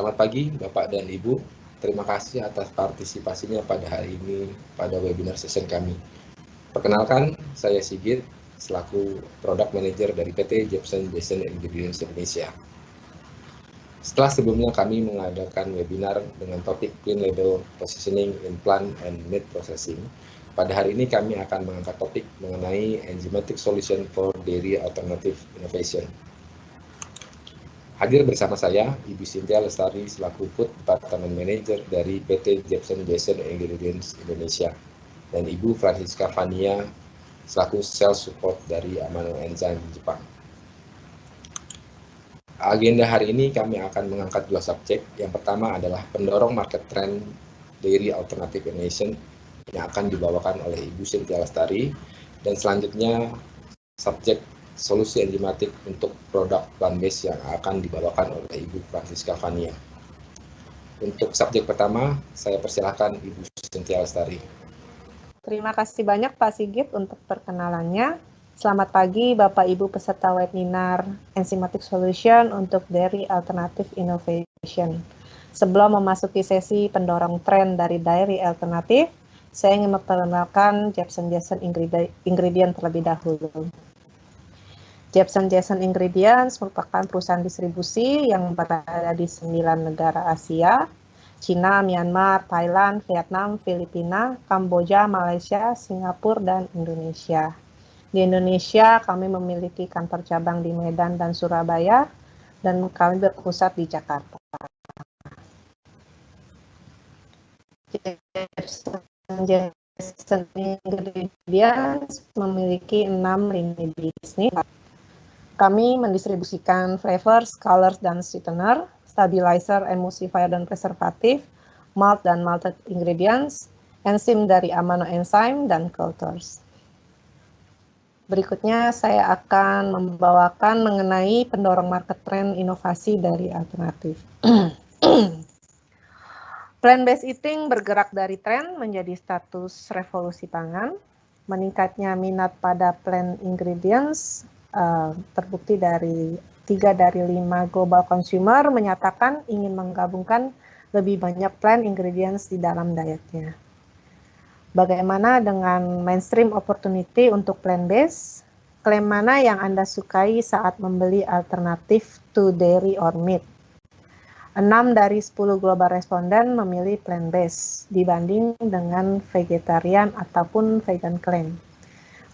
Selamat pagi Bapak dan Ibu. Terima kasih atas partisipasinya pada hari ini pada webinar session kami. Perkenalkan, saya Sigit selaku Product Manager dari PT Jepsen Jason Ingredients Indonesia. Setelah sebelumnya kami mengadakan webinar dengan topik Clean Label Positioning in Plant and Meat Processing, pada hari ini kami akan mengangkat topik mengenai Enzymatic Solution for Dairy Alternative Innovation. Hadir bersama saya, Ibu Cynthia Lestari selaku Food Department Manager dari PT Jepsen Jason Ingredients Indonesia, dan Ibu Francisca Fania selaku Sales Support dari Amano Enzyme Jepang. Agenda hari ini kami akan mengangkat dua subjek. Yang pertama adalah pendorong market trend Dairy Alternative Innovation yang akan dibawakan oleh Ibu Cynthia Lestari, dan selanjutnya subjek solusi enzimatik untuk produk plant-based yang akan dibawakan oleh Ibu Francisca Fania. Untuk subjek pertama, saya persilahkan Ibu Cynthia Lestari. Terima kasih banyak Pak Sigit untuk perkenalannya. Selamat pagi Bapak Ibu peserta webinar Enzymatic Solution untuk Dairy Alternative Innovation. Sebelum memasuki sesi pendorong tren dari dairy alternatif, saya ingin memperkenalkan Jepsen Jason Ingredients terlebih dahulu. Jepsen Jason Ingredients merupakan perusahaan distribusi yang berada di 9 negara Asia, China, Myanmar, Thailand, Vietnam, Filipina, Kamboja, Malaysia, Singapura, dan Indonesia. Di Indonesia, kami memiliki kantor cabang di Medan dan Surabaya, dan kami berpusat di Jakarta. Jepsen Ingredients memiliki 6 lini bisnis. Kami mendistribusikan flavors, colors, dan sweetener, stabilizer, emulsifier, dan preservatif, malt dan malted ingredients, enzim dari Amano Enzyme, dan cultures. Berikutnya saya akan membawakan mengenai pendorong market trend inovasi dari alternatif. Plant-based eating bergerak dari tren menjadi status revolusi pangan. Meningkatnya minat pada plant ingredients terbukti dari 3 dari 5 global consumer menyatakan ingin menggabungkan lebih banyak plant ingredients di dalam dietnya. Bagaimana dengan mainstream opportunity untuk plant-based? Klaim mana yang Anda sukai saat membeli alternatif to dairy or meat? 6 dari 10 global responden memilih plant-based dibanding dengan vegetarian ataupun vegan claim.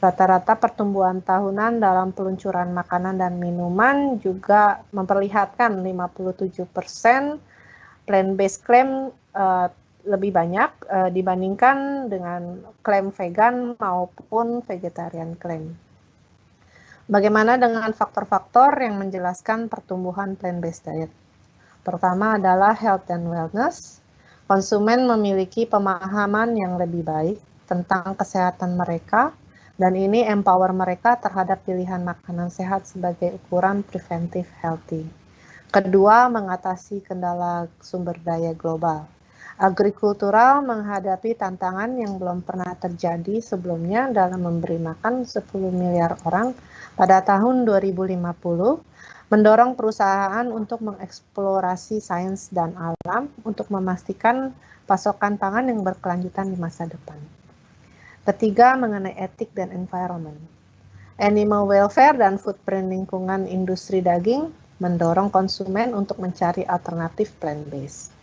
Rata-rata pertumbuhan tahunan dalam peluncuran makanan dan minuman juga memperlihatkan 57% plant-based claim lebih banyak dibandingkan dengan klaim vegan maupun vegetarian claim. Bagaimana dengan faktor-faktor yang menjelaskan pertumbuhan plant-based diet? Pertama adalah health and wellness. Konsumen memiliki pemahaman yang lebih baik tentang kesehatan mereka, dan ini empower mereka terhadap pilihan makanan sehat sebagai ukuran preventive healthy. Kedua, mengatasi kendala sumber daya global. Agrikultural menghadapi tantangan yang belum pernah terjadi sebelumnya dalam memberi makan 10 miliar orang pada tahun 2050, mendorong perusahaan untuk mengeksplorasi sains dan alam untuk memastikan pasokan pangan yang berkelanjutan di masa depan. Ketiga, mengenai etik dan environment. Animal welfare dan footprint lingkungan industri daging mendorong konsumen untuk mencari alternatif plant-based.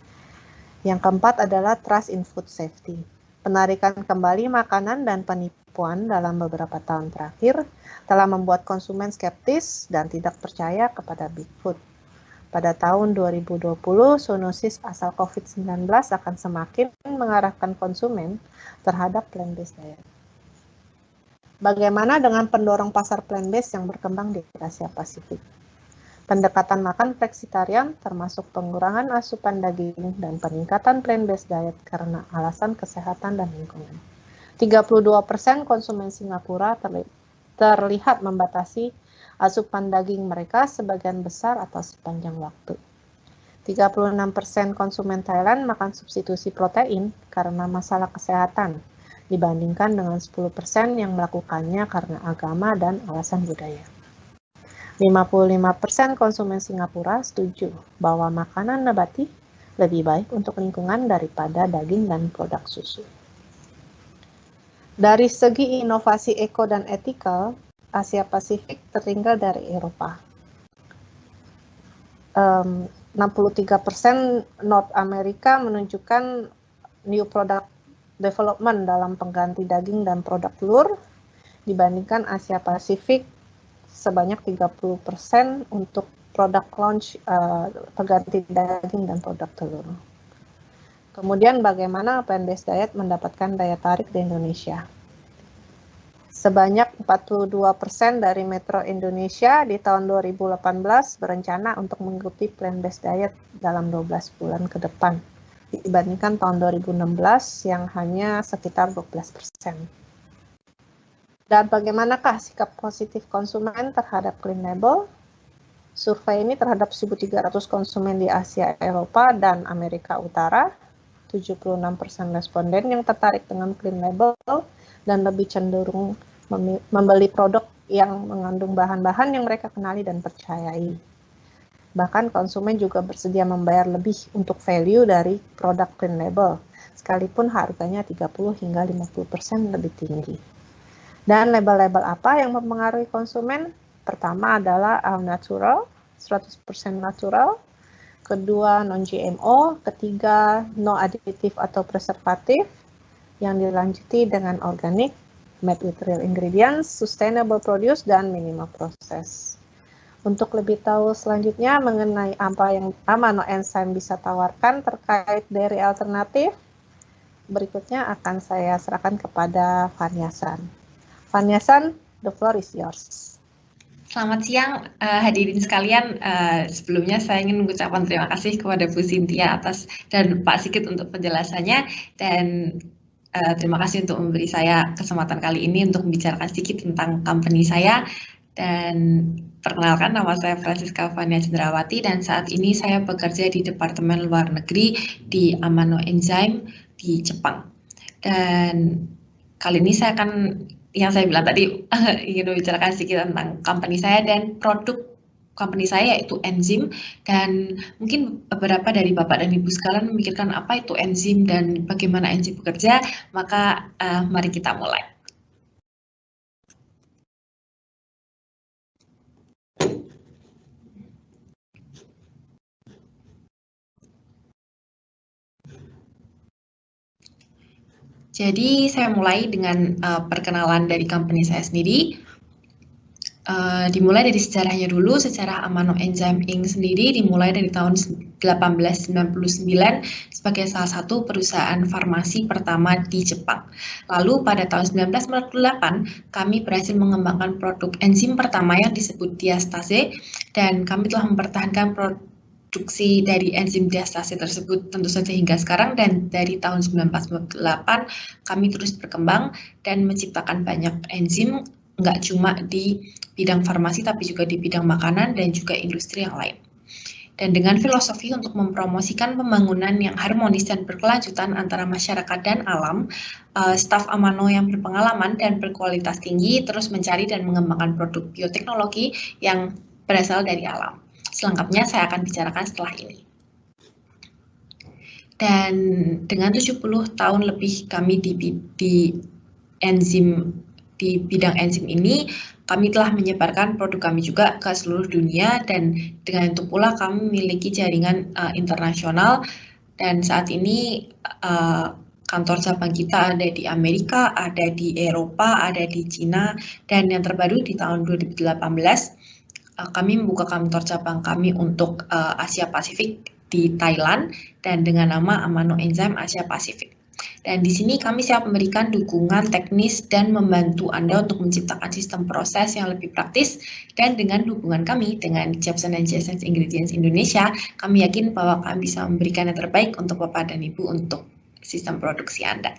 Yang keempat adalah trust in food safety. Penarikan kembali makanan dan penipuan dalam beberapa tahun terakhir telah membuat konsumen skeptis dan tidak percaya kepada Big Food. Pada tahun 2020, zoonosis asal COVID-19 akan semakin mengarahkan konsumen terhadap plant-based diet. Bagaimana dengan pendorong pasar plant-based yang berkembang di Asia Pasifik? Pendekatan makan fleksitarian termasuk pengurangan asupan daging dan peningkatan plant-based diet karena alasan kesehatan dan lingkungan. 32% konsumen Singapura terlihat membatasi asupan daging mereka sebagian besar atau sepanjang waktu. 36% konsumen Thailand makan substitusi protein karena masalah kesehatan, dibandingkan dengan 10% yang melakukannya karena agama dan alasan budaya. 55% konsumen Singapura setuju bahwa makanan nabati lebih baik untuk lingkungan daripada daging dan produk susu. Dari segi inovasi eko dan etikal, Asia Pasifik tertinggal dari Eropa. 63% North America menunjukkan new product development dalam pengganti daging dan produk telur, dibandingkan Asia Pasifik sebanyak 30% untuk produk launch pengganti daging dan produk telur. Kemudian bagaimana plant-based diet mendapatkan daya tarik di Indonesia? Sebanyak 42% dari metro Indonesia di tahun 2018 berencana untuk mengikuti plant-based diet dalam 12 bulan ke depan, dibandingkan tahun 2016 yang hanya sekitar 12%. Dan bagaimanakah sikap positif konsumen terhadap Clean Label? Survei ini terhadap 1.300 konsumen di Asia, Eropa, dan Amerika Utara. 76% responden yang tertarik dengan Clean Label dan lebih cenderung membeli produk yang mengandung bahan-bahan yang mereka kenali dan percayai. Bahkan konsumen juga bersedia membayar lebih untuk value dari produk Clean Label, sekalipun harganya 30 hingga 50% lebih tinggi. Dan label-label apa yang mempengaruhi konsumen? Pertama adalah all natural, 100% natural. Kedua, non-GMO. Ketiga, no additive atau preservatif. Yang dilanjuti dengan organic, made with real ingredients, sustainable produce, dan minimal process. Untuk lebih tahu selanjutnya mengenai apa yang amino enzyme bisa tawarkan terkait dairy alternatif, berikutnya akan saya serahkan kepada Vanyasan. Vanyasan, the floor is yours. Selamat siang hadirin sekalian. Sebelumnya saya ingin mengucapkan terima kasih kepada Bu Cynthia dan Pak Sigit untuk penjelasannya, dan terima kasih untuk memberi saya kesempatan kali ini untuk membicarakan sedikit tentang company saya. Dan perkenalkan, nama saya Francisca Vania Cendrawati dan saat ini saya bekerja di Departemen Luar Negeri di Amano Enzyme di Jepang. Dan kali ini saya akan, yang saya bilang tadi, ingin membicarakan sedikit tentang company saya dan produk company saya, yaitu enzim. Dan mungkin beberapa dari Bapak dan Ibu sekalian memikirkan apa itu enzim dan bagaimana enzim bekerja, maka mari kita mulai. Jadi saya mulai dengan perkenalan dari company saya sendiri. Dimulai dari sejarahnya dulu. Sejarah Amano Enzyme Inc. sendiri dimulai dari tahun 1899 sebagai salah satu perusahaan farmasi pertama di Jepang. Lalu pada tahun 1948 kami berhasil mengembangkan produk enzim pertama yang disebut diastase, dan kami telah mempertahankan produksi dari enzim diastase tersebut tentu saja hingga sekarang, dan dari tahun 1998 kami terus berkembang dan menciptakan banyak enzim, nggak cuma di bidang farmasi tapi juga di bidang makanan dan juga industri yang lain. Dan dengan filosofi untuk mempromosikan pembangunan yang harmonis dan berkelanjutan antara masyarakat dan alam, staf Amano yang berpengalaman dan berkualitas tinggi terus mencari dan mengembangkan produk bioteknologi yang berasal dari alam. Selengkapnya saya akan bicarakan setelah ini. Dan dengan 70 tahun lebih kami di bidang enzim ini, kami telah menyebarkan produk kami juga ke seluruh dunia, dan dengan itu pula kami memiliki jaringan internasional, dan saat ini kantor cabang kita ada di Amerika, ada di Eropa, ada di Cina, dan yang terbaru di tahun 2018 kami membuka kantor cabang kami untuk Asia Pasifik di Thailand dan dengan nama Amano Enzyme Asia Pasifik. Dan di sini kami siap memberikan dukungan teknis dan membantu Anda untuk menciptakan sistem proses yang lebih praktis, dan dengan dukungan kami dengan Jepsen & Jessens Ingredients Indonesia, kami yakin bahwa kami bisa memberikan yang terbaik untuk Bapak dan Ibu untuk sistem produksi Anda.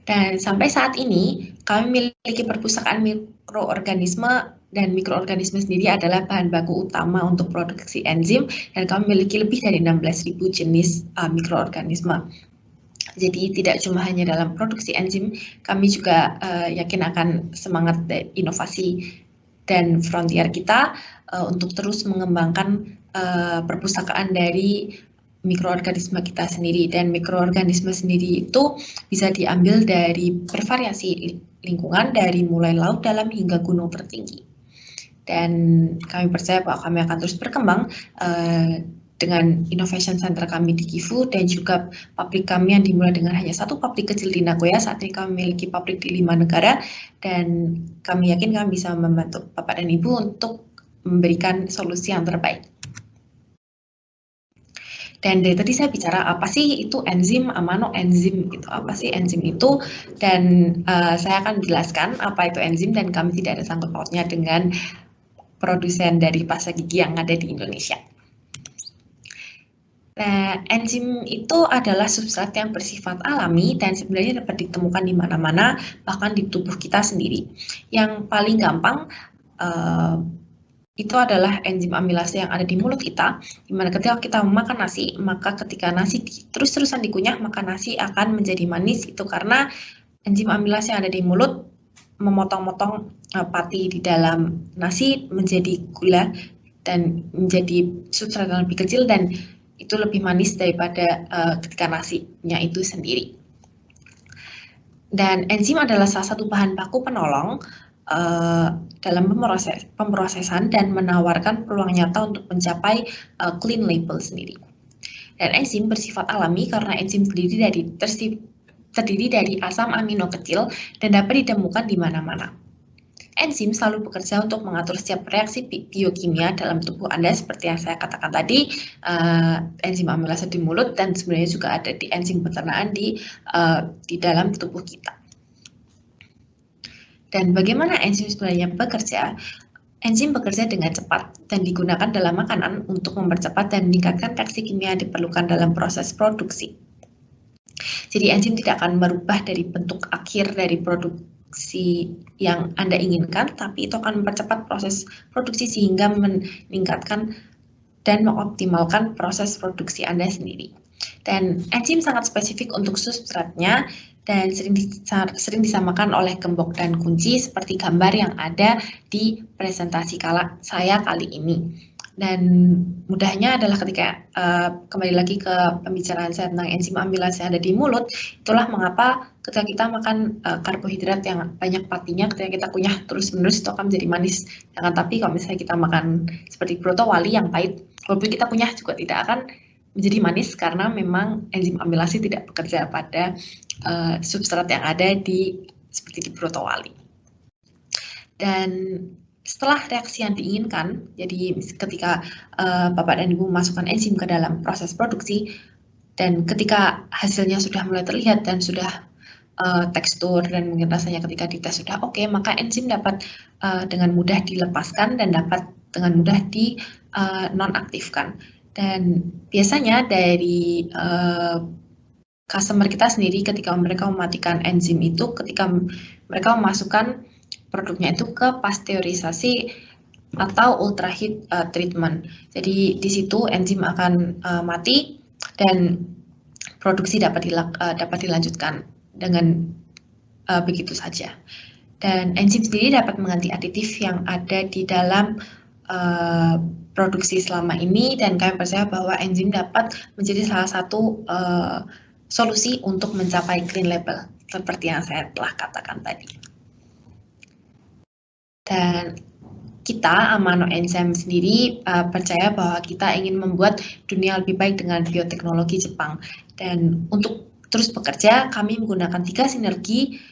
Dan sampai saat ini kami memiliki perpustakaan mikroorganisme, dan mikroorganisme sendiri adalah bahan baku utama untuk produksi enzim, dan kami memiliki lebih dari 16.000 jenis mikroorganisme. Jadi tidak cuma hanya dalam produksi enzim, kami juga yakin akan semangat inovasi dan frontier kita untuk terus mengembangkan perpustakaan dari mikroorganisme kita sendiri, dan mikroorganisme sendiri itu bisa diambil dari bervariasi lingkungan dari mulai laut dalam hingga gunung tertinggi. Dan kami percaya bahwa kami akan terus berkembang dengan Innovation Center kami di Gifu dan juga pabrik kami yang dimulai dengan hanya satu pabrik kecil di Nagoya. Saat ini kami memiliki pabrik di 5 negara dan kami yakin kami bisa membantu Bapak dan Ibu untuk memberikan solusi yang terbaik. Dan dari tadi saya bicara apa sih itu enzim, amino enzim gitu, apa sih enzim itu, dan saya akan jelaskan apa itu enzim dan kami tidak ada sangkut pautnya dengan produsen dari pasta gigi yang ada di Indonesia. Nah, enzim itu adalah substrat yang bersifat alami dan sebenarnya dapat ditemukan di mana-mana, bahkan di tubuh kita sendiri. Yang paling gampang itu adalah enzim amilase yang ada di mulut kita, di mana ketika kita makan nasi, maka ketika nasi terus-terusan dikunyah, maka nasi akan menjadi manis. Itu karena enzim amilase yang ada di mulut memotong-motong pati di dalam nasi menjadi gula dan menjadi substrat yang lebih kecil, dan itu lebih manis daripada ketika nasinya itu sendiri. Dan enzim adalah salah satu bahan baku penolong dalam pemrosesan dan menawarkan peluang nyata untuk mencapai clean label sendiri. Dan enzim bersifat alami karena enzim terdiri dari asam amino kecil dan dapat ditemukan di mana-mana. Enzim selalu bekerja untuk mengatur setiap reaksi biokimia dalam tubuh Anda, seperti yang saya katakan tadi, enzim amilase di mulut, dan sebenarnya juga ada di enzim pencernaan di dalam tubuh kita. Dan bagaimana enzim sebenarnya bekerja? Enzim bekerja dengan cepat dan digunakan dalam makanan untuk mempercepat dan meningkatkan reaksi kimia yang diperlukan dalam proses produksi. Jadi enzim tidak akan merubah dari bentuk akhir dari produksi yang Anda inginkan, tapi itu akan mempercepat proses produksi sehingga meningkatkan dan mengoptimalkan proses produksi Anda sendiri. Dan enzim sangat spesifik untuk substratnya dan sering disamakan oleh gembok dan kunci seperti gambar yang ada di presentasi saya kali ini. Dan mudahnya adalah ketika kembali lagi ke pembicaraan saya tentang enzim amilase yang ada di mulut, itulah mengapa ketika kita makan karbohidrat yang banyak patinya, ketika kita kunyah terus-menerus itu akan menjadi manis. Jangan tapi kalau misalnya kita makan seperti broto wali yang pahit, walaupun kita kunyah juga tidak akan menjadi manis karena memang enzim amilase tidak bekerja pada substrat yang ada seperti di broto wali. Dan setelah reaksi yang diinginkan, jadi ketika Bapak dan Ibu memasukkan enzim ke dalam proses produksi, dan ketika hasilnya sudah mulai terlihat dan sudah tekstur dan mungkin rasanya ketika dites sudah oke, maka enzim dapat dengan mudah dilepaskan dan dapat dengan mudah dinonaktifkan. Dan biasanya dari customer kita sendiri ketika mereka mematikan enzim itu, ketika mereka memasukkan produknya itu ke pasteurisasi atau ultraheat treatment. Jadi di situ enzim akan mati dan produksi dapat dilanjutkan dengan begitu saja. Dan enzim sendiri dapat mengganti aditif yang ada di dalam produksi selama ini, dan kami percaya bahwa enzim dapat menjadi salah satu solusi untuk mencapai clean label seperti yang saya telah katakan tadi. Dan kita, Amano Enzyme sendiri, percaya bahwa kita ingin membuat dunia lebih baik dengan bioteknologi Jepang. Dan untuk terus bekerja, kami menggunakan 3 sinergi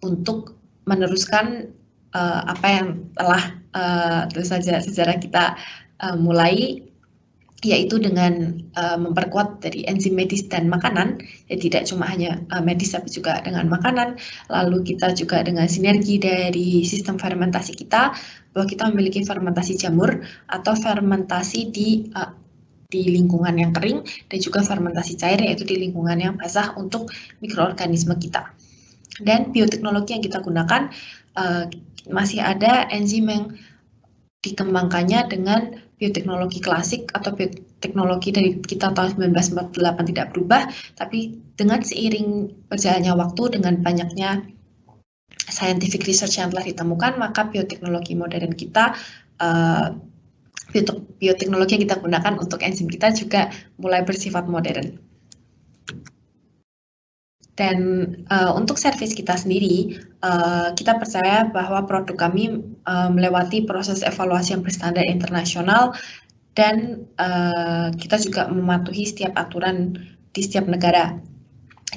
untuk meneruskan apa yang telah tentu saja sejarah kita mulai, yaitu dengan memperkuat dari enzim medis dan makanan, jadi tidak cuma hanya medis tapi juga dengan makanan. Lalu kita juga dengan sinergi dari sistem fermentasi kita, bahwa kita memiliki fermentasi jamur atau fermentasi di lingkungan yang kering, dan juga fermentasi cair yaitu di lingkungan yang basah untuk mikroorganisme kita. Dan bioteknologi yang kita gunakan masih ada enzim yang dikembangkannya dengan bioteknologi klasik atau bioteknologi dari kita tahun 1948 tidak berubah, tapi dengan seiring berjalannya waktu, dengan banyaknya scientific research yang telah ditemukan, maka bioteknologi modern kita bioteknologi yang kita gunakan untuk enzim kita juga mulai bersifat modern. Dan untuk servis kita sendiri, kita percaya bahwa produk kami melewati proses evaluasi yang berstandar internasional dan kita juga mematuhi setiap aturan di setiap negara.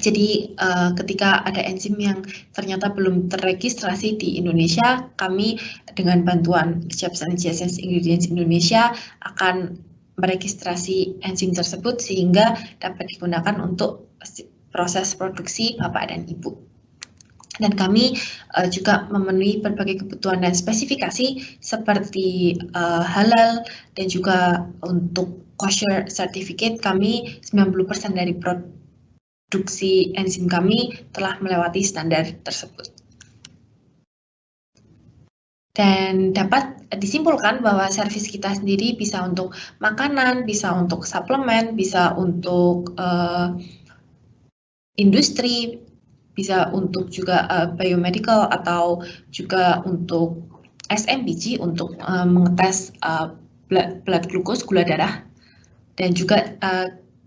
Jadi ketika ada enzim yang ternyata belum terregistrasi di Indonesia, kami dengan bantuan Jepsen Ingredients Indonesia akan meregistrasi enzim tersebut sehingga dapat digunakan untuk proses produksi Bapak dan Ibu. Dan kami juga memenuhi berbagai kebutuhan dan spesifikasi seperti halal dan juga untuk kosher certificate kami 90% dari produksi enzim kami telah melewati standar tersebut. Dan dapat disimpulkan bahwa servis kita sendiri bisa untuk makanan, bisa untuk suplemen, bisa untuk industri, bisa untuk juga biomedical atau juga untuk SMPG untuk mengetes blood glucose, gula darah, dan juga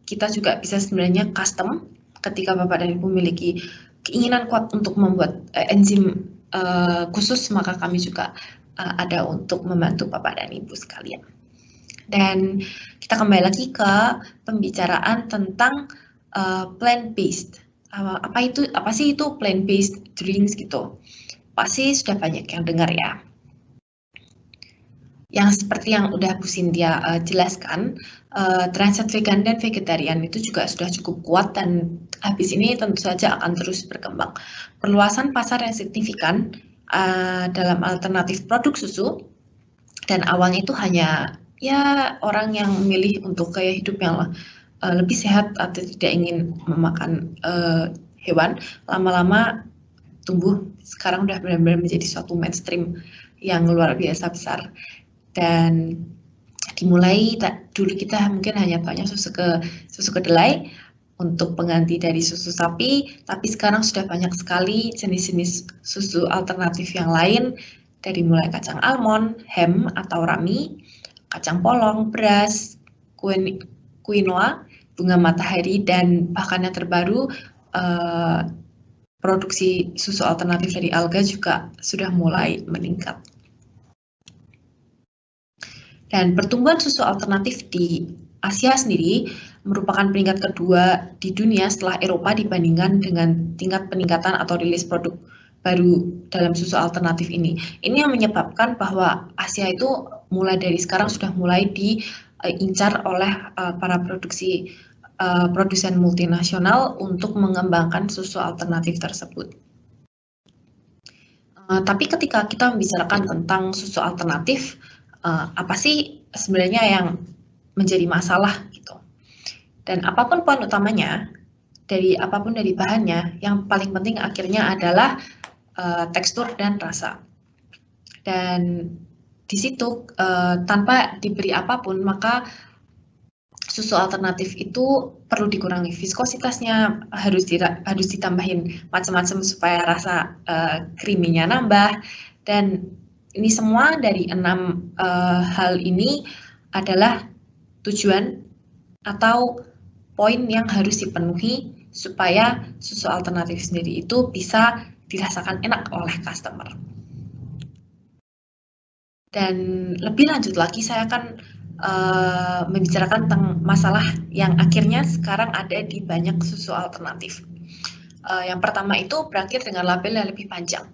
kita juga bisa sebenarnya custom ketika Bapak dan Ibu memiliki keinginan kuat untuk membuat enzim khusus, maka kami juga ada untuk membantu Bapak dan Ibu sekalian. Dan kita kembali lagi ke pembicaraan tentang plant-based. Apa sih itu plant-based drinks gitu? Pasti sudah banyak yang dengar ya. Yang seperti yang udah Bu Cynthia jelaskan, trendset vegan dan vegetarian itu juga sudah cukup kuat dan habis ini tentu saja akan terus berkembang. Perluasan pasar yang signifikan dalam alternatif produk susu, dan awalnya itu hanya ya orang yang memilih untuk gaya hidup yang lebih sehat atau tidak ingin memakan hewan, lama-lama tumbuh, sekarang udah benar-benar menjadi suatu mainstream yang luar biasa besar. Dan dimulai dulu kita mungkin hanya banyak susu kedelai untuk pengganti dari susu sapi, tapi sekarang sudah banyak sekali jenis-jenis susu alternatif yang lain, dari mulai kacang almond, hemp atau rami, kacang polong, beras, quinoa, bunga matahari, dan bahkan yang terbaru produksi susu alternatif dari alga juga sudah mulai meningkat. Dan pertumbuhan susu alternatif di Asia sendiri merupakan peringkat kedua di dunia setelah Eropa dibandingkan dengan tingkat peningkatan atau rilis produk baru dalam susu alternatif ini. Ini yang menyebabkan bahwa Asia itu mulai dari sekarang sudah mulai diincar oleh para produsen multinasional untuk mengembangkan susu alternatif tersebut. Tapi ketika kita membicarakan tentang susu alternatif, apa sih sebenarnya yang menjadi masalah gitu? Dan apapun poin utamanya, apapun dari bahannya, yang paling penting akhirnya adalah tekstur dan rasa. Dan di situ tanpa diberi apapun, maka susu alternatif itu perlu dikurangi viskositasnya, harus ditambahin macam-macam supaya rasa creamy-nya nambah. Dan ini semua dari 6 hal ini adalah tujuan atau poin yang harus dipenuhi supaya susu alternatif sendiri itu bisa dirasakan enak oleh customer. Dan lebih lanjut lagi, saya akan membicarakan tentang masalah yang akhirnya sekarang ada di banyak susu alternatif. Yang pertama itu berakhir dengan label yang lebih panjang.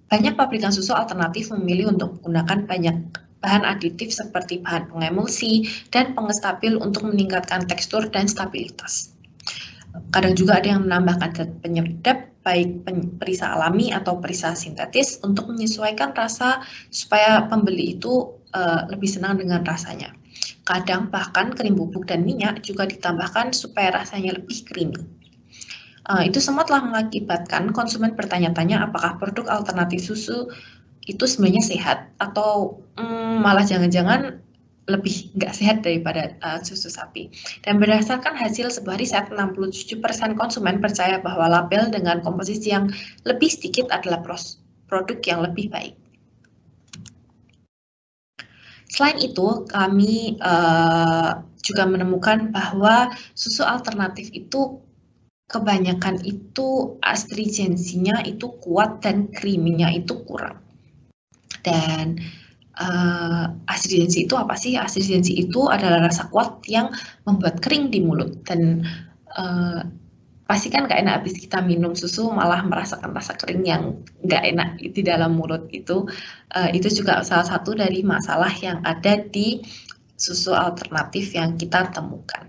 Banyak pabrikan susu alternatif memilih untuk menggunakan banyak bahan aditif seperti bahan pengemulsi dan pengestabil untuk meningkatkan tekstur dan stabilitas. Kadang juga ada yang menambahkan zat penyedap, baik perisa alami atau perisa sintetis, untuk menyesuaikan rasa supaya pembeli itu lebih senang dengan rasanya. Kadang bahkan krim bubuk dan minyak juga ditambahkan supaya rasanya lebih creamy. Itu semua telah mengakibatkan konsumen bertanya-tanya apakah produk alternatif susu itu sebenarnya sehat atau malah jangan-jangan lebih nggak sehat daripada susu sapi. Dan berdasarkan hasil sebuah riset, 67% konsumen percaya bahwa label dengan komposisi yang lebih sedikit adalah produk yang lebih baik. Selain itu, kami juga menemukan bahwa susu alternatif itu kebanyakan itu astringensinya itu kuat dan creamy-nya itu kurang. Dan astringensi itu apa sih? Astringensi itu adalah rasa kuat yang membuat kering di mulut, dan pasti kan nggak enak habis kita minum susu malah merasakan rasa kering yang nggak enak di dalam mulut itu juga salah satu dari masalah yang ada di susu alternatif yang kita temukan.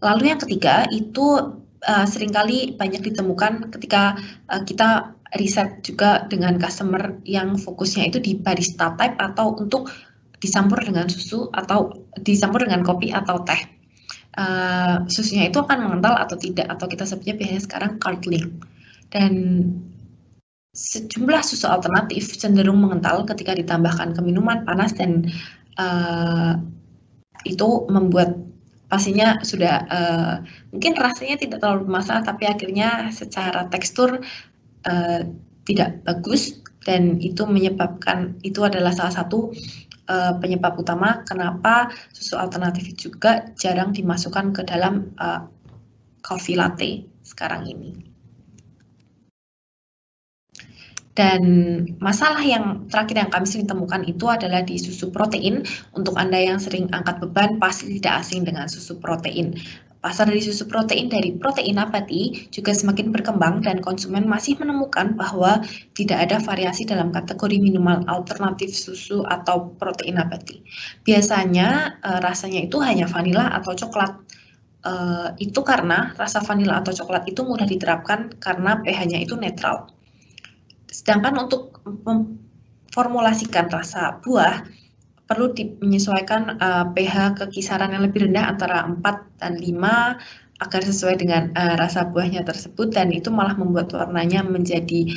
Lalu yang ketiga itu seringkali banyak ditemukan ketika kita riset juga dengan customer yang fokusnya itu di barista type atau untuk dicampur dengan susu atau dicampur dengan kopi atau teh. Susunya itu akan mengental atau tidak, atau kita sebutnya biasanya sekarang curdling. Dan sejumlah susu alternatif cenderung mengental ketika ditambahkan ke minuman panas, dan itu membuat pastinya sudah mungkin rasanya tidak terlalu bermasalah, tapi akhirnya secara tekstur tidak bagus, dan itu menyebabkan, itu adalah salah satu penyebab utama kenapa susu alternatif juga jarang dimasukkan ke dalam coffee latte sekarang ini. Dan masalah yang terakhir yang kami sering temukan itu adalah di susu protein. Untuk Anda yang sering angkat beban, pasti tidak asing dengan susu protein. Pasar dari susu protein dari protein nabati juga semakin berkembang, dan konsumen masih menemukan bahwa tidak ada variasi dalam kategori minuman alternatif susu atau protein nabati. Biasanya rasanya itu hanya vanila atau coklat. Itu karena rasa vanila atau coklat itu mudah diterapkan karena pH-nya itu netral. Sedangkan untuk memformulasikan rasa buah, perlu menyesuaikan pH ke kisaran yang lebih rendah antara 4 dan 5 agar sesuai dengan rasa buahnya tersebut, dan itu malah membuat warnanya menjadi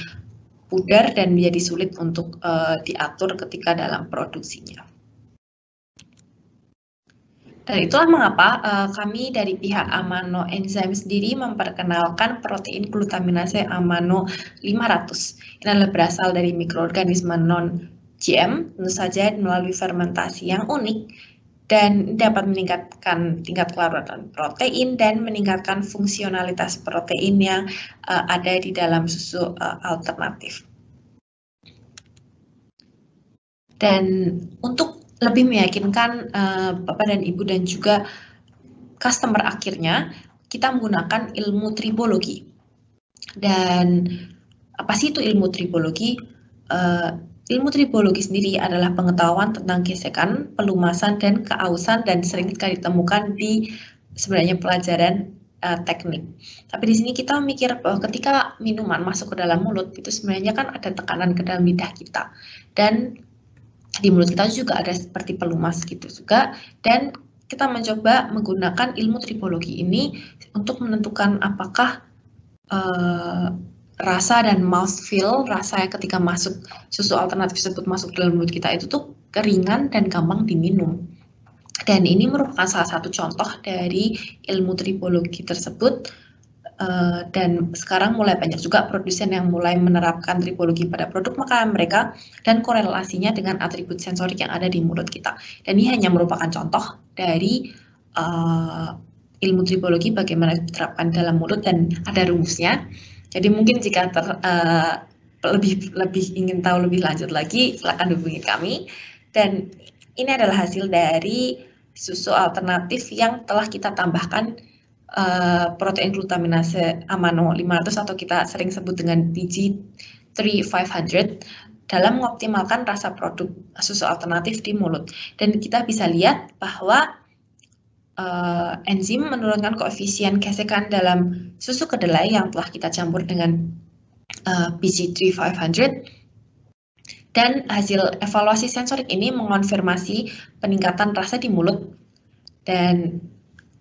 pudar dan menjadi sulit untuk diatur ketika dalam produksinya. Dan itulah mengapa kami dari pihak Amano Enzyme sendiri memperkenalkan protein glutaminase Amano 500. Ini adalah berasal dari mikroorganisme non-GM, tentu saja melalui fermentasi yang unik, dan dapat meningkatkan tingkat kelaratan protein dan meningkatkan fungsionalitas protein yang ada di dalam susu alternatif. Dan untuk lebih meyakinkan Bapak dan Ibu dan juga customer akhirnya, kita menggunakan ilmu tribologi. Dan apa sih itu ilmu tribologi? Ilmu tribologi sendiri adalah pengetahuan tentang gesekan, pelumasan, dan keausan, dan sering sekali ditemukan di sebenarnya pelajaran teknik. Tapi di sini kita mikir bahwa ketika minuman masuk ke dalam mulut, itu sebenarnya kan ada tekanan ke dalam lidah kita. Dan di mulut kita juga ada seperti pelumas gitu juga, dan kita mencoba menggunakan ilmu tribologi ini untuk menentukan apakah rasa dan mouthfeel, rasa ketika masuk susu alternatif tersebut masuk dalam mulut kita itu tuh keringan dan gampang diminum. Dan ini merupakan salah satu contoh dari ilmu tribologi tersebut. Dan sekarang mulai banyak juga produsen yang mulai menerapkan tribologi pada produk makanan mereka dan korelasinya dengan atribut sensorik yang ada di mulut kita. Dan ini hanya merupakan contoh dari ilmu tribologi bagaimana diterapkan dalam mulut, dan ada rumusnya. Jadi mungkin jika lebih ingin tahu lebih lanjut lagi, silakan hubungi kami. Dan ini adalah hasil dari susu alternatif yang telah kita tambahkan protein glutaminase amano 500 atau kita sering sebut dengan PG3500 dalam mengoptimalkan rasa produk susu alternatif di mulut. Dan kita bisa lihat bahwa enzim menurunkan koefisien gesekan dalam susu kedelai yang telah kita campur dengan PG3500, dan hasil evaluasi sensorik ini mengonfirmasi peningkatan rasa di mulut. Dan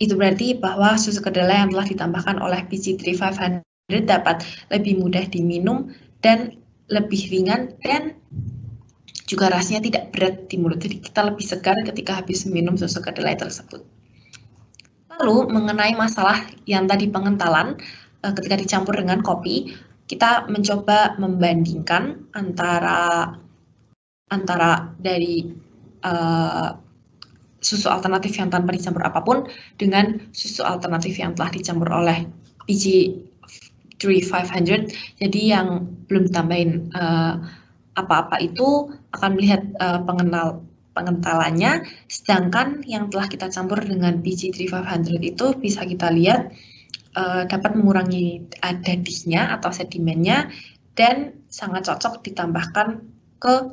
itu berarti bahwa susu kedelai yang telah ditambahkan oleh PG3500 dapat lebih mudah diminum dan lebih ringan, dan juga rasanya tidak berat di mulut. Jadi kita lebih segar ketika habis minum susu kedelai tersebut. Lalu mengenai masalah yang tadi pengentalan ketika dicampur dengan kopi, kita mencoba membandingkan antara antara dari susu alternatif yang tanpa dicampur apapun dengan susu alternatif yang telah dicampur oleh PG3500. Jadi yang belum tambahin apa-apa itu akan melihat pengentalannya, sedangkan yang telah kita campur dengan PG3500 itu bisa kita lihat dapat mengurangi dadihnya atau sedimennya dan sangat cocok ditambahkan ke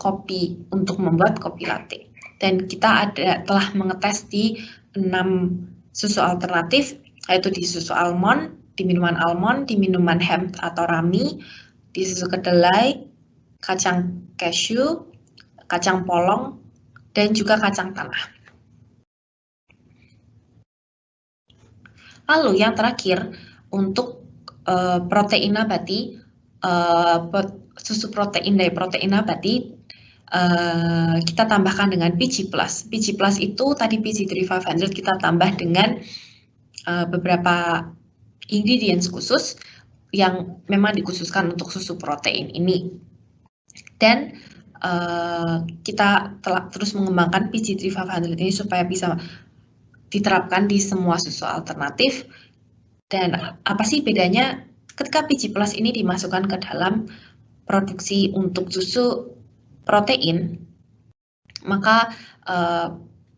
kopi untuk membuat kopi latte. Dan kita telah mengetes di 6 susu alternatif, yaitu di susu almond, di minuman almond, di minuman hemp atau rami, di susu kedelai, kacang cashew, kacang polong, dan juga kacang tanah. Lalu yang terakhir, untuk protein nabati, susu protein dari protein nabati, kita tambahkan dengan PG+. PG+ itu tadi PG3500 kita tambah dengan beberapa ingredients khusus yang memang dikhususkan untuk susu protein ini. Dan kita telah terus mengembangkan PG3500 ini supaya bisa diterapkan di semua susu alternatif. Dan apa sih bedanya ketika PG+ ini dimasukkan ke dalam produksi untuk susu protein, maka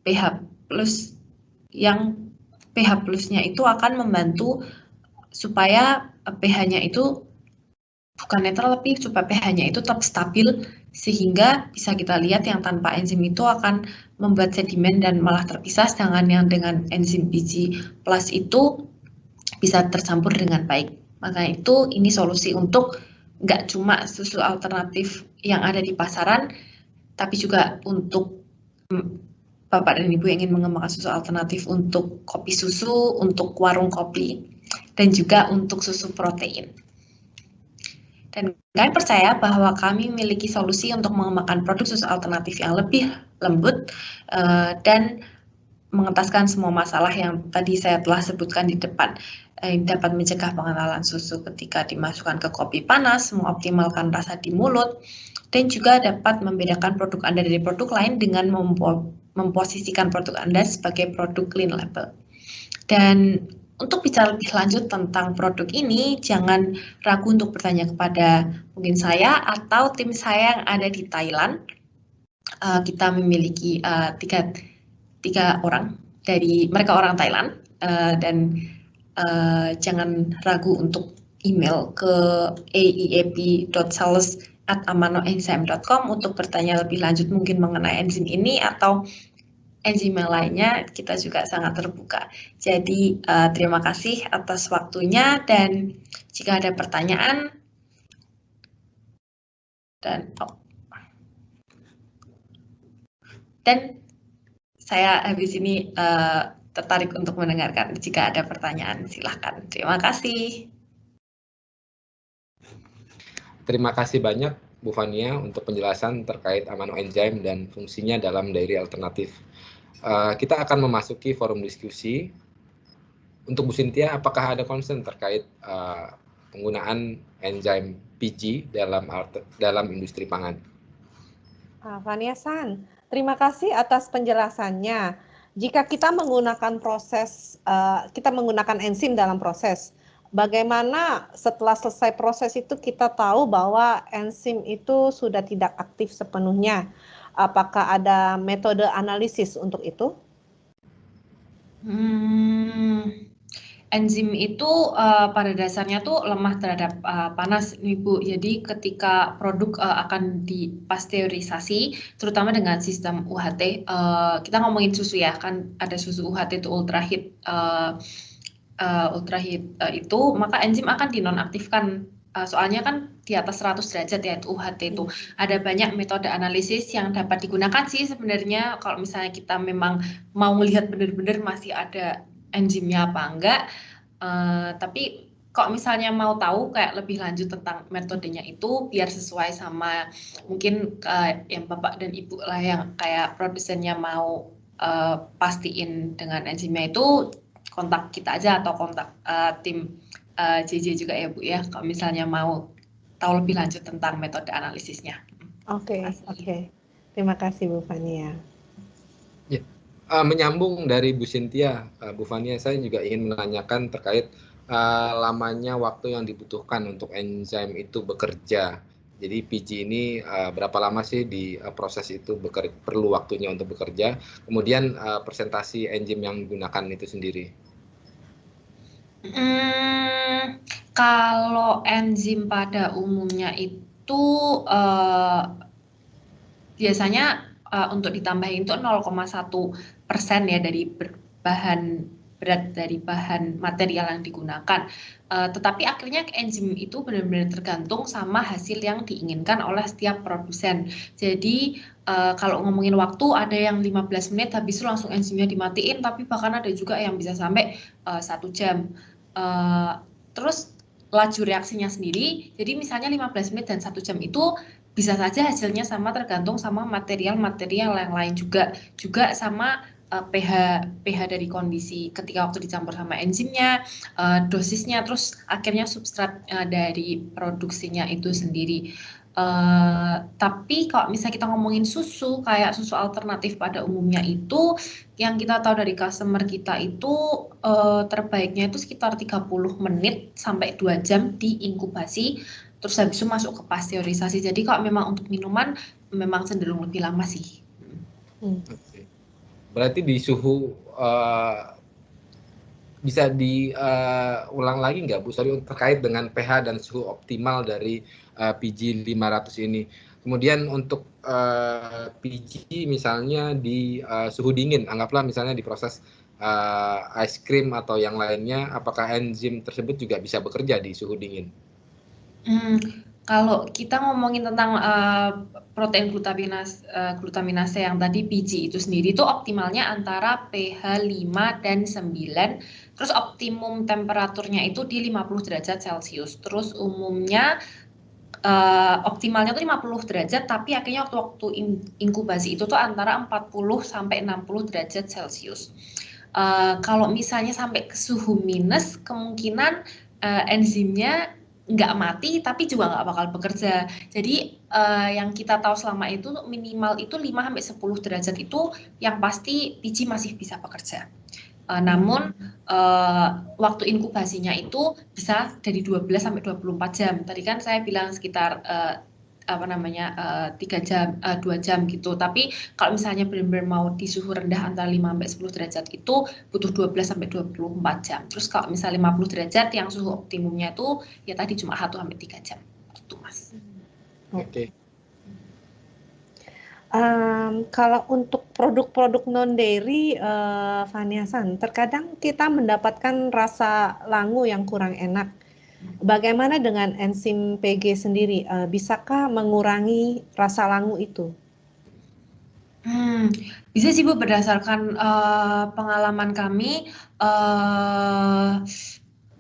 pH plusnya itu akan membantu supaya pH-nya itu bukan netral, tapi supaya pH-nya itu tetap stabil, sehingga bisa kita lihat yang tanpa enzim itu akan membuat sedimen dan malah terpisah, sedangkan yang dengan enzim PG+ itu bisa tercampur dengan baik. Maka itu ini solusi untuk nggak cuma susu alternatif yang ada di pasaran, tapi juga untuk Bapak dan Ibu yang ingin mengembangkan susu alternatif untuk kopi susu, untuk warung kopi, dan juga untuk susu protein. Dan kami percaya bahwa kami memiliki solusi untuk mengembangkan produk susu alternatif yang lebih lembut dan mengentaskan semua masalah yang tadi saya telah sebutkan di depan. Dapat mencegah pengenalan susu ketika dimasukkan ke kopi panas, mengoptimalkan rasa di mulut, dan juga dapat membedakan produk Anda dari produk lain dengan memposisikan produk Anda sebagai produk clean label. Dan untuk bicara lebih lanjut tentang produk ini, jangan ragu untuk bertanya kepada mungkin saya atau tim saya yang ada di Thailand. Kita memiliki tiga orang, dari mereka orang Thailand, dan jangan ragu untuk email ke aeap.sales@amanoenzyme.com untuk bertanya lebih lanjut mungkin mengenai enzim ini atau enzim yang lainnya. Kita juga sangat terbuka. Jadi terima kasih atas waktunya, dan jika ada pertanyaan dan saya habis ini tertarik untuk mendengarkan. Jika ada pertanyaan, silahkan. Terima kasih. Terima kasih banyak Bu Fania untuk penjelasan terkait amino enzim dan fungsinya dalam dairy alternatif. Kita akan memasuki forum diskusi. Untuk Bu Cynthia, apakah ada concern terkait penggunaan enzim PG dalam industri pangan? Fania-san, terima kasih atas penjelasannya. Jika kita menggunakan enzim dalam proses, bagaimana setelah selesai proses itu kita tahu bahwa enzim itu sudah tidak aktif sepenuhnya? Apakah ada metode analisis untuk itu? Enzim itu pada dasarnya tuh lemah terhadap panas nih Bu. Jadi ketika produk akan dipasteurisasi, terutama dengan sistem UHT, kita ngomongin susu ya, kan ada susu UHT itu ultrahit itu, maka enzim akan dinonaktifkan. Soalnya kan di atas 100 derajat ya, itu UHT itu. Ada banyak metode analisis yang dapat digunakan sih sebenarnya kalau misalnya kita memang mau melihat benar-benar masih ada enzimnya apa enggak. Tapi kalau misalnya mau tahu kayak lebih lanjut tentang metodenya itu, biar sesuai sama mungkin yang Bapak dan Ibu lah yang kayak produsennya mau pastiin dengan enzimnya itu, kontak kita aja atau kontak tim JJ juga ya Bu ya, kalau misalnya mau tahu lebih lanjut tentang metode analisisnya. Oke, oke. Terima kasih Bu Fania. Ya, menyambung dari Bu Cynthia, Bu Fania, saya juga ingin menanyakan terkait lamanya waktu yang dibutuhkan untuk enzim itu bekerja. Jadi PG ini berapa lama sih di proses itu perlu waktunya untuk bekerja? Kemudian presentasi enzim yang digunakan itu sendiri. Kalau enzim pada umumnya itu biasanya untuk ditambahin itu 0,1% ya dari bahan berat dari bahan material yang digunakan. Tetapi akhirnya enzim itu benar-benar tergantung sama hasil yang diinginkan oleh setiap produsen. Jadi kalau ngomongin waktu ada yang 15 menit habis itu langsung enzimnya dimatiin, tapi bahkan ada juga yang bisa sampai 1 jam. Terus laju reaksinya sendiri, jadi misalnya 15 menit dan 1 jam itu bisa saja hasilnya sama tergantung sama material-material yang lain juga sama pH dari kondisi ketika waktu dicampur sama enzimnya, dosisnya, terus akhirnya substrat dari produksinya itu sendiri. Tapi kalau misalnya kita ngomongin susu, kayak susu alternatif pada umumnya itu, yang kita tahu dari customer kita itu terbaiknya itu sekitar 30 menit sampai 2 jam di inkubasi, terus habis itu masuk ke pasteurisasi. Jadi kalau memang untuk minuman, memang cenderung lebih lama sih. Oke. Berarti di suhu bisa diulang lagi nggak Bu, sorry, terkait dengan pH dan suhu optimal dari PG 500 ini. Kemudian untuk PG misalnya di suhu dingin, anggaplah misalnya di proses ice cream atau yang lainnya, apakah enzim tersebut juga bisa bekerja di suhu dingin? Kalau kita ngomongin tentang protein glutaminase yang tadi PG itu sendiri itu optimalnya antara pH 5 dan 9. Terus optimum temperaturnya itu di 50 derajat Celcius. Terus umumnya optimalnya tuh 50 derajat, tapi akhirnya waktu inkubasi itu tuh antara 40 sampai 60 derajat Celcius. Kalau misalnya sampai ke suhu minus, kemungkinan enzimnya nggak mati, tapi juga nggak bakal bekerja. Jadi yang kita tahu selama itu minimal itu 5 sampai 10 derajat itu yang pasti PG masih bisa bekerja. Namun waktu inkubasinya itu bisa dari 12 sampai 24 jam. Tadi kan saya bilang sekitar 3 jam, 2 jam gitu. Tapi kalau misalnya benar-benar mau di suhu rendah antara 5 sampai 10 derajat itu butuh 12 sampai 24 jam. Terus kalau misalnya 50 derajat yang suhu optimumnya itu ya tadi cuma 1 sampai 3 jam. Gitu, Mas. Oke. Kalau untuk produk-produk non-dairy, Faniasan, terkadang kita mendapatkan rasa langu yang kurang enak. Bagaimana dengan enzim PG sendiri? Bisakah mengurangi rasa langu itu? Bisa sih Bu, berdasarkan pengalaman kami,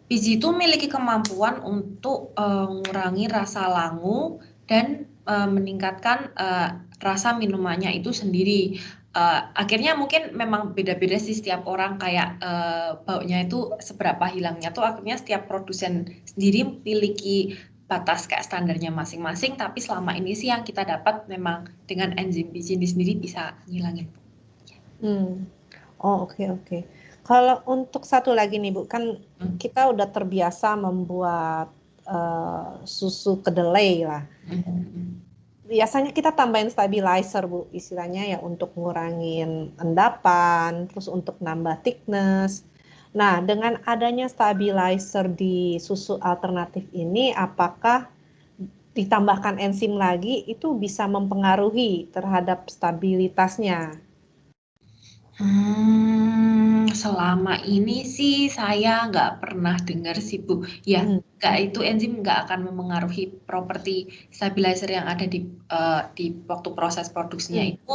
PG itu memiliki kemampuan untuk mengurangi rasa langu dan meningkatkan rasa minumannya itu sendiri. Akhirnya mungkin memang beda-beda sih setiap orang, kayak baunya itu seberapa hilangnya tuh akhirnya setiap produsen sendiri memiliki batas kayak standarnya masing-masing, tapi selama ini sih yang kita dapat memang dengan enzim PG ini sendiri bisa ngilangin. Oh, oke. Kalau untuk satu lagi nih Bu, kan kita udah terbiasa membuat susu kedelai lah. Biasanya kita tambahin stabilizer Bu, istilahnya ya untuk ngurangin endapan, terus untuk nambah thickness. Nah, dengan adanya stabilizer di susu alternatif ini, apakah ditambahkan enzim lagi itu bisa mempengaruhi terhadap stabilitasnya? Selama ini sih saya nggak pernah dengar sih Bu. Ya, itu enzim nggak akan memengaruhi properti stabilizer yang ada di waktu proses produksinya itu.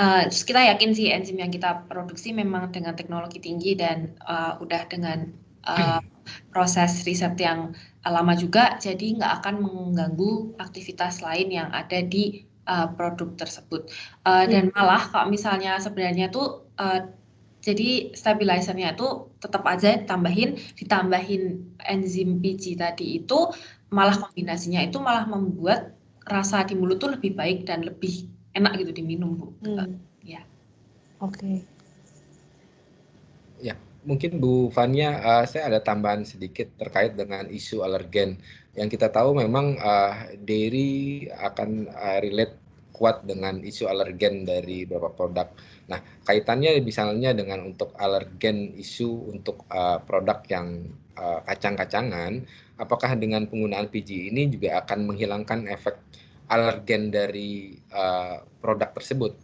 Terus kita yakin sih enzim yang kita produksi memang dengan teknologi tinggi dan udah dengan proses riset yang lama juga, jadi nggak akan mengganggu aktivitas lain yang ada di produk tersebut. Dan malah kalau misalnya sebenarnya tuh jadi stabilizernya itu tetap aja ditambahin enzim PG tadi itu, malah kombinasinya itu malah membuat rasa di mulut tuh lebih baik dan lebih enak gitu diminum, Bu. Ya. Oke. Ya, mungkin Bu Fania, saya ada tambahan sedikit terkait dengan isu alergen. Yang kita tahu memang dairy akan relate kuat dengan isu alergen dari beberapa produk. Nah, kaitannya misalnya dengan untuk alergen isu untuk produk yang kacang-kacangan, apakah dengan penggunaan PG ini juga akan menghilangkan efek alergen dari produk tersebut?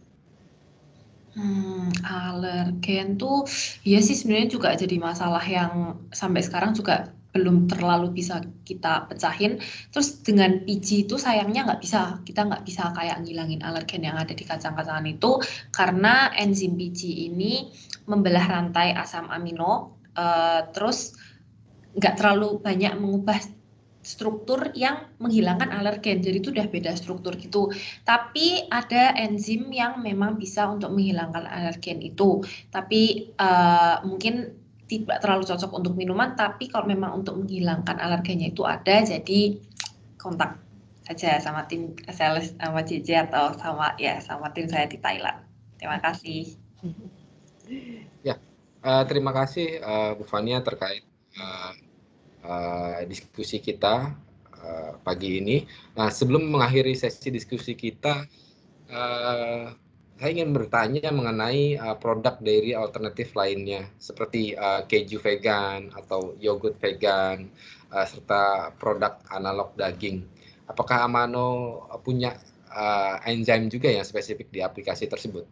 Alergen tuh ya sih sebenarnya juga jadi masalah yang sampai sekarang juga belum terlalu bisa kita pecahin. Terus dengan PG itu sayangnya kita nggak bisa kayak ngilangin alergen yang ada di kacang-kacangan itu karena enzim PG ini membelah rantai asam amino, terus nggak terlalu banyak mengubah struktur yang menghilangkan alergen, jadi itu udah beda struktur gitu. Tapi ada enzim yang memang bisa untuk menghilangkan alergen itu, tapi mungkin tidak terlalu cocok untuk minuman, tapi kalau memang untuk menghilangkan alergennya itu ada, jadi kontak saja sama tim sales sama JJ atau sama tim saya di Thailand. Terima kasih. Ya, terima kasih Bu Fania terkait diskusi kita pagi ini. Nah, sebelum mengakhiri sesi diskusi kita, saya ingin bertanya mengenai produk dairy alternatif lainnya, seperti keju vegan atau yogurt vegan, serta produk analog daging. Apakah Amano punya enzim juga yang spesifik di aplikasi tersebut?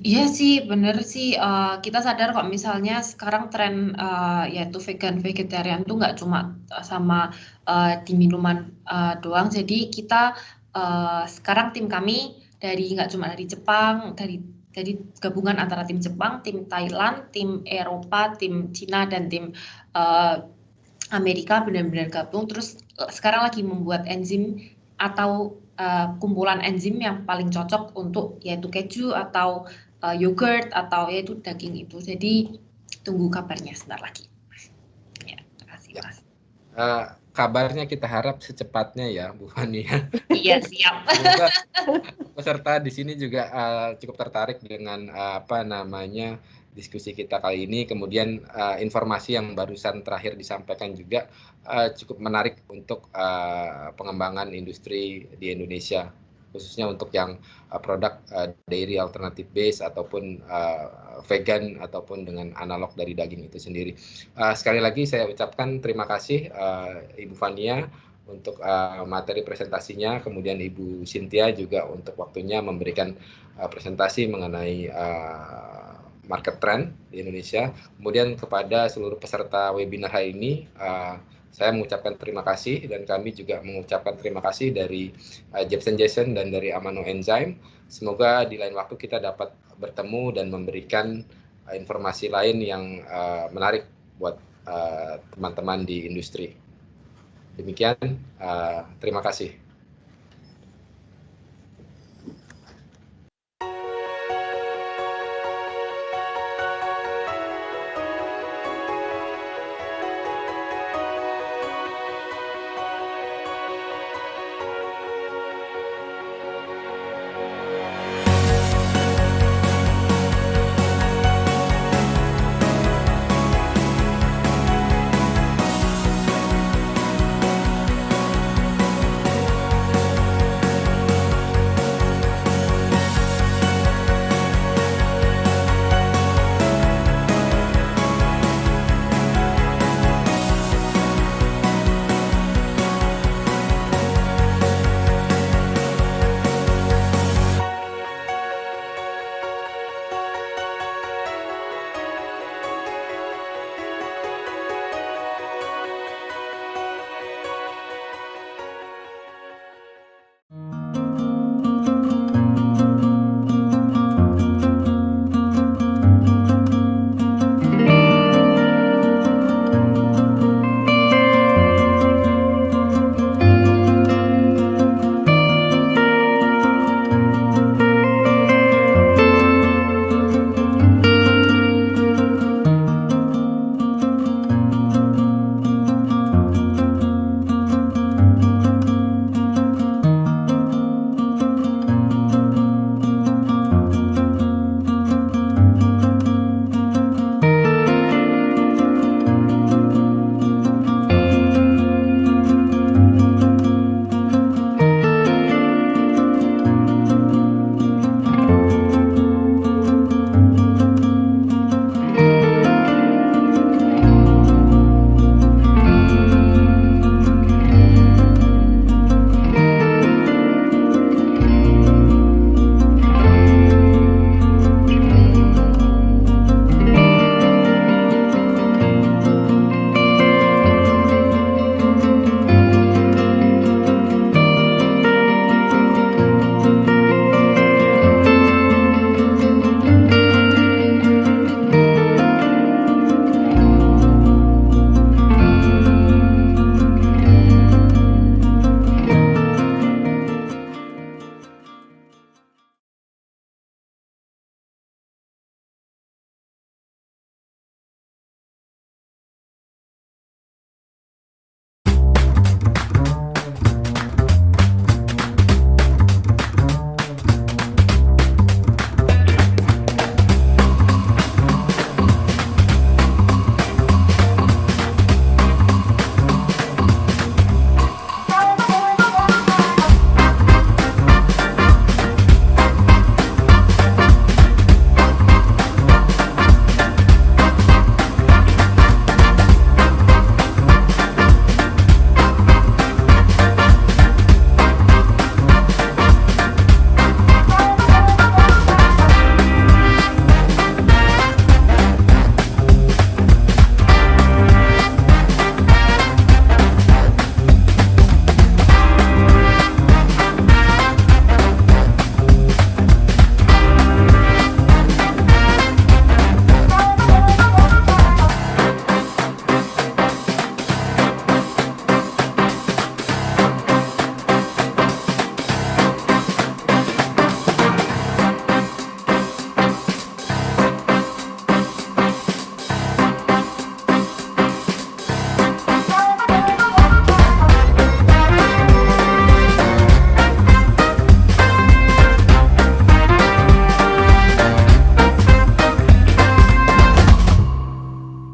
Iya sih, bener sih. Kita sadar kok misalnya sekarang tren yaitu vegan vegetarian tuh nggak cuma sama di minuman doang. Jadi kita sekarang tim kami nggak cuma dari Jepang, dari gabungan antara tim Jepang, tim Thailand, tim Eropa, tim Cina dan tim Amerika benar-benar gabung. Terus sekarang lagi membuat enzim atau kumpulan enzim yang paling cocok untuk yaitu keju atau yogurt atau yaitu daging itu. Jadi tunggu kabarnya sebentar lagi. Ya, terima kasih Ya. Mas. Kabarnya kita harap secepatnya ya, Bu Fani. Iya, siap. Semoga peserta di sini juga cukup tertarik dengan diskusi kita kali ini. Kemudian informasi yang barusan terakhir disampaikan juga cukup menarik untuk pengembangan industri di Indonesia, khususnya untuk yang produk dairy alternative base ataupun vegan ataupun dengan analog dari daging itu sendiri. Sekali lagi saya ucapkan terima kasih Ibu Fania untuk materi presentasinya, kemudian Ibu Cynthia juga untuk waktunya memberikan presentasi mengenai market trend di Indonesia. Kemudian kepada seluruh peserta webinar hari ini, saya mengucapkan terima kasih dan kami juga mengucapkan terima kasih dari Jepsen Jason dan dari Amano Enzyme. Semoga di lain waktu kita dapat bertemu dan memberikan informasi lain yang menarik buat teman-teman di industri. Demikian, terima kasih.